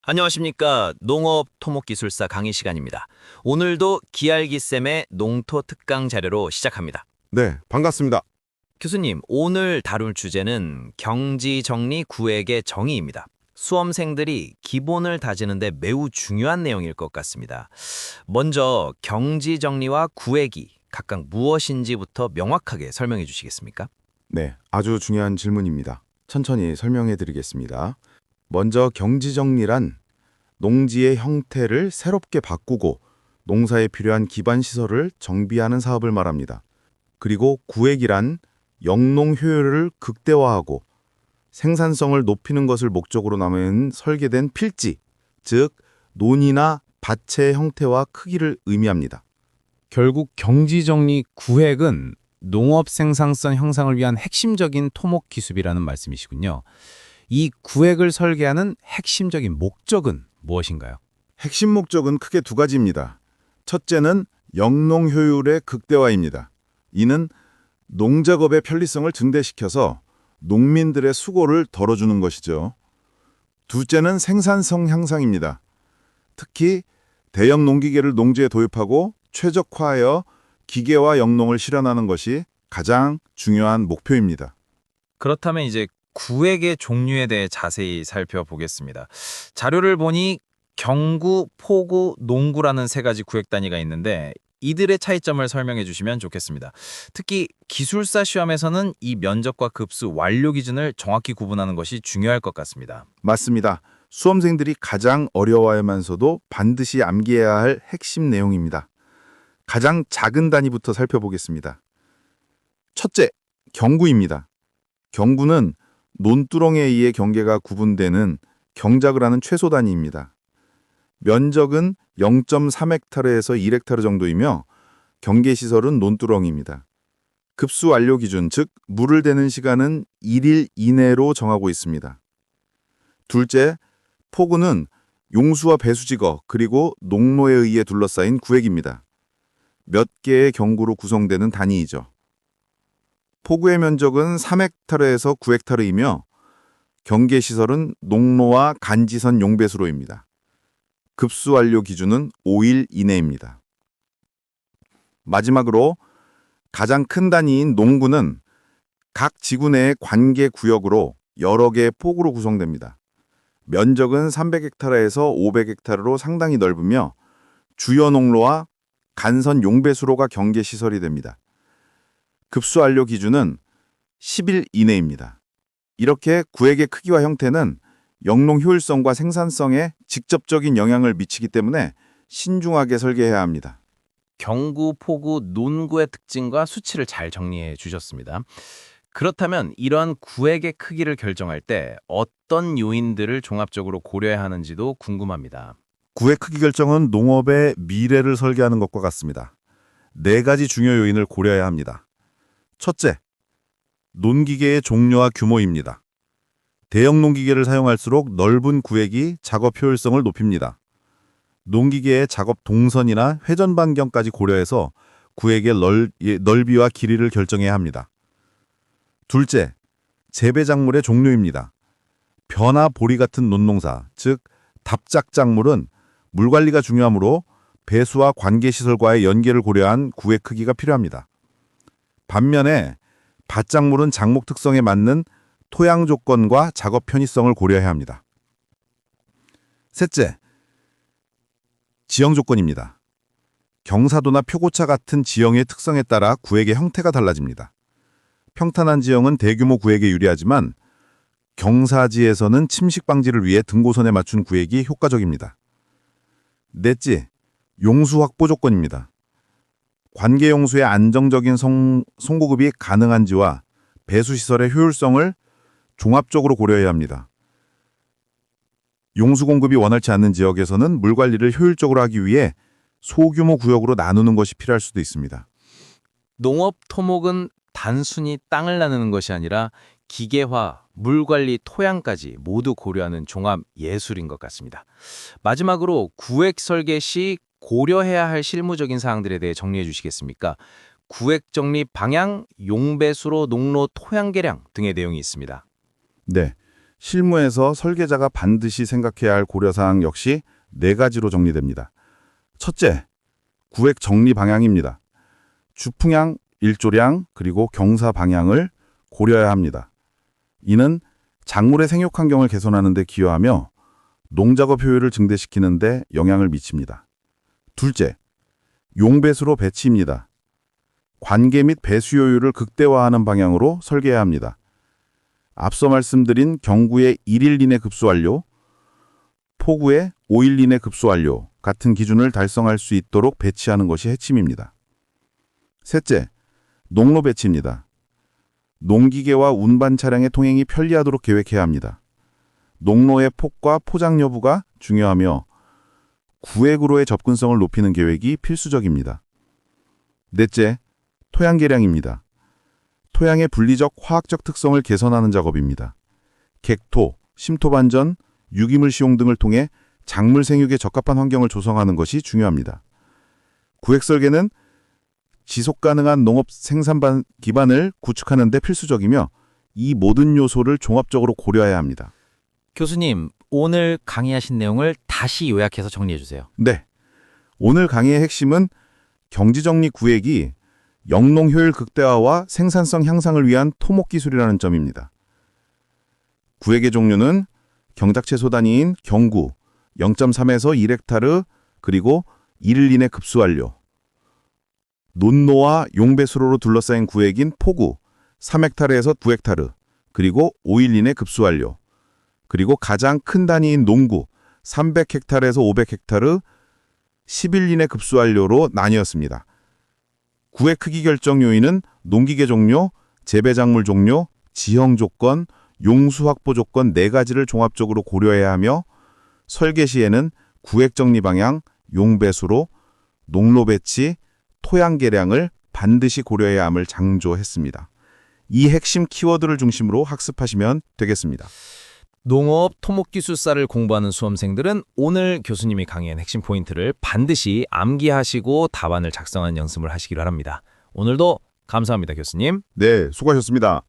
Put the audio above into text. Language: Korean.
안녕하십니까. 농업토목기술사 강의 시간입니다. 오늘도 기알기쌤의 농토 특강 자료로 시작합니다. 네, 반갑습니다. 교수님, 오늘 다룰 주제는 경지정리 구획의 정의입니다. 수험생들이 기본을 다지는데 매우 중요한 내용일 것 같습니다. 먼저 경지정리와 구획이 각각 무엇인지부터 명확하게 설명해 주시겠습니까? 네, 아주 중요한 질문입니다. 천천히 설명해 드리겠습니다. 먼저 경지정리란 농지의 형태를 새롭게 바꾸고 농사에 필요한 기반 시설을 정비하는 사업을 말합니다. 그리고 구획이란 영농 효율을 극대화하고 생산성을 높이는 것을 목적으로 남은 설계된 필지, 즉 논이나 밭의 형태와 크기를 의미합니다. 결국 경지정리 구획은 농업 생산성 향상을 위한 핵심적인 토목 기술이라는 말씀이시군요. 이 구획을 설계하는 핵심적인 목적은 무엇인가요? 핵심 목적은 크게 두 가지입니다. 첫째는 영농 효율의 극대화입니다. 이는 농작업의 편리성을 증대시켜서 농민들의 수고를 덜어주는 것이죠. 둘째는 생산성 향상입니다. 특히 대형 농기계를 농지에 도입하고 최적화하여 기계화 영농을 실현하는 것이 가장 중요한 목표입니다. 그렇다면 이제 구획의 종류에 대해 자세히 살펴보겠습니다. 자료를 보니 경구, 포구, 농구라는 세 가지 구획 단위가 있는데 이들의 차이점을 설명해 주시면 좋겠습니다. 특히 기술사 시험에서는 이 면적과 급수, 완료 기준을 정확히 구분하는 것이 중요할 것 같습니다. 맞습니다. 수험생들이 가장 어려워하면서도 반드시 암기해야 할 핵심 내용입니다. 가장 작은 단위부터 살펴보겠습니다. 첫째, 경구입니다. 경구는 논두렁에 의해 경계가 구분되는 경작을 하는 최소 단위입니다. 면적은 0.3헥타르에서 1헥타르 정도이며 경계시설은 논두렁입니다. 급수 완료 기준, 즉 물을 대는 시간은 1일 이내로 정하고 있습니다. 둘째, 포구는 용수와 배수지거 그리고 농로에 의해 둘러싸인 구획입니다. 몇 개의 경구로 구성되는 단위이죠. 포구의 면적은 3헥타르에서 9헥타르이며 경계시설은 농로와 간지선 용배수로입니다. 급수 완료 기준은 5일 이내입니다. 마지막으로 가장 큰 단위인 농구는 각 지구 내의 관계 구역으로 여러 개의 포구로 구성됩니다. 면적은 300헥타르에서 500헥타르로 상당히 넓으며 주요 농로와 간선 용배수로가 경계시설이 됩니다. 급수 완료 기준은 10일 이내입니다. 이렇게 구획의 크기와 형태는 영농 효율성과 생산성에 직접적인 영향을 미치기 때문에 신중하게 설계해야 합니다. 경구, 포구, 논구의 특징과 수치를 잘 정리해 주셨습니다. 그렇다면 이러한 구획의 크기를 결정할 때 어떤 요인들을 종합적으로 고려해야 하는지도 궁금합니다. 구획 크기 결정은 농업의 미래를 설계하는 것과 같습니다. 네 가지 중요 요인을 고려해야 합니다. 첫째, 논기계의 종류와 규모입니다. 대형 농기계를 사용할수록 넓은 구획이 작업 효율성을 높입니다. 농기계의 작업 동선이나 회전 반경까지 고려해서 구획의 넓이와 길이를 결정해야 합니다. 둘째, 재배 작물의 종류입니다. 벼나 보리 같은 논농사, 즉 답작 작물은 물 관리가 중요하므로 배수와 관계시설과의 연계를 고려한 구획 크기가 필요합니다. 반면에 밭작물은 작목 특성에 맞는 토양 조건과 작업 편의성을 고려해야 합니다. 셋째, 지형 조건입니다. 경사도나 표고차 같은 지형의 특성에 따라 구획의 형태가 달라집니다. 평탄한 지형은 대규모 구획에 유리하지만 경사지에서는 침식 방지를 위해 등고선에 맞춘 구획이 효과적입니다. 넷째, 용수 확보 조건입니다. 관계 용수의 안정적인 송공급이 가능한지와 배수시설의 효율성을 종합적으로 고려해야 합니다. 용수 공급이 원활치 않는 지역에서는 물 관리를 효율적으로 하기 위해 소규모 구역으로 나누는 것이 필요할 수도 있습니다. 농업 토목은 단순히 땅을 나누는 것이 아니라 기계화, 물관리, 토양까지 모두 고려하는 종합 예술인 것 같습니다. 마지막으로 구획 설계 시 고려해야 할 실무적인 사항들에 대해 정리해 주시겠습니까? 구획 정리 방향, 용배수로 농로 토양 계량 등의 내용이 있습니다. 네, 실무에서 설계자가 반드시 생각해야 할 고려사항 역시 4가지로 정리됩니다. 첫째, 구획 정리 방향입니다. 주풍향, 일조량, 그리고 경사 방향을 고려해야 합니다. 이는 작물의 생육 환경을 개선하는 데 기여하며 농작업 효율을 증대시키는 데 영향을 미칩니다. 둘째, 용배수로 배치입니다. 관계 및 배수 효율을 극대화하는 방향으로 설계해야 합니다. 앞서 말씀드린 경구의 1일 이내 급수 완료, 포구의 5일 이내 급수 완료 같은 기준을 달성할 수 있도록 배치하는 것이 핵심입니다. 셋째, 농로 배치입니다. 농기계와 운반 차량의 통행이 편리하도록 계획해야 합니다. 농로의 폭과 포장 여부가 중요하며 구획으로의 접근성을 높이는 계획이 필수적입니다. 넷째, 토양 개량입니다. 토양의 분리적 화학적 특성을 개선하는 작업입니다. 객토, 심토 반전, 유기물 시용 등을 통해 작물 생육에 적합한 환경을 조성하는 것이 중요합니다. 구획 설계는 지속 가능한 농업 생산 기반을 구축하는 데 필수적이며 이 모든 요소를 종합적으로 고려해야 합니다. 교수님, 오늘 강의하신 내용을 다시 요약해서 정리해 주세요. 네. 오늘 강의의 핵심은 경지정리 구획이 영농 효율 극대화와 생산성 향상을 위한 토목 기술이라는 점입니다. 구획의 종류는 경작채소 단위인 경구, 0.3에서 1헥타르, 그리고 1일 이내 급수 완료. 논노와 용배수로로 둘러싸인 구획인 포구, 3헥타르에서 9헥타르, 그리고 5일 이내 급수 완료. 그리고 가장 큰 단위인 농구, 300헥타르에서 500헥타르, 10일 이내 급수 완료로 나뉘었습니다. 구획 크기 결정 요인은 농기계 종료, 재배작물 종료, 지형 조건, 용수 확보 조건 4가지를 종합적으로 고려해야 하며 설계 시에는 구획 정리 방향, 용배수로, 농로 배치, 토양 개량을 반드시 고려해야 함을 강조했습니다. 이 핵심 키워드를 중심으로 학습하시면 되겠습니다. 농업 토목기술사를 공부하는 수험생들은 오늘 교수님이 강의한 핵심 포인트를 반드시 암기하시고 답안을 작성하는 연습을 하시기 바랍니다. 오늘도 감사합니다, 교수님. 네, 수고하셨습니다.